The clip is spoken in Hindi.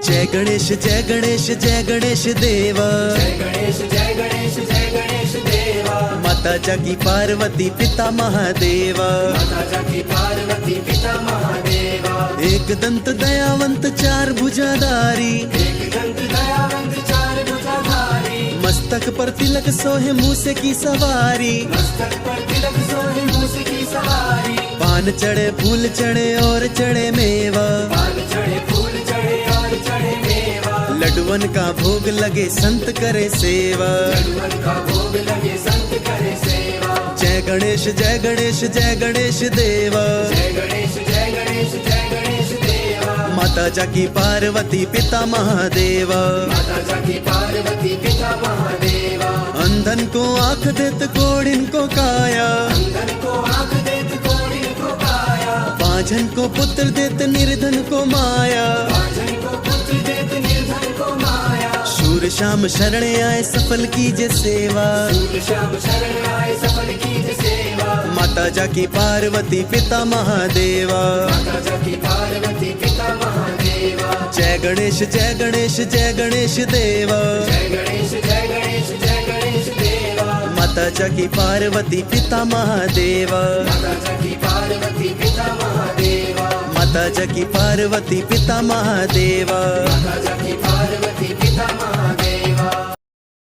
जय गणेश जय गणेश जय गणेश देवा। जय गणेश जय गणेश जय गणेश देवा। माता जाकी पार्वती पिता महादेवा। माता जाकी पार्वती पिता महादेवा। एक दंत दयावंत चार भुजाधारी। एक दंत दयावंत चार भुजाधारी। मस्तक पर तिलक सोहे मूसे की सवारी। मस्तक पर तिलक सोहे मूसे की सवारी। पान चढ़े फूल चढ़े और चढ़े मेवा। पान चढ़े फूल चढ़े और चढ़े मेवा। लड्डुअन का भोग लगे संत करे सेवा। लड्डुअन का भोग लगे संत करे सेवा। जय गणेश जय गणेश जय गणेश देवा। जय गणेश जय गणेश जय गणेश देवा। माता जाकी पार्वती पिता महादेवा। माता जाकी पार्वती पिता महादेवा। अंधन को आँख देत कोड़िन को काया। अंधन को आँख देत कोड़िन को काया। बाझन को पुत्र देत निर्धन को माया। बाझन को पुत्र देत निर्धन को माया। शूर श्याम शरण आए सफल कीजे सेवा। सूर्य श्याम शरण आए सफल कीजिए सेवा। माता जाकी पार्वती पिता महादेवा। माता जाकी पार्वती पिता महादेवा। जय गणेश जय गणेश जय गणेश देवा। जय गणेश जय गणेश जय गणेश देवा। माता जाकी पार्वती पिता महादेवा। माता जाकी पार्वती पिता महादेवा। माता जाकी पार्वती पिता महादेवा। माता जाकी पार्वती पिता महादेवा।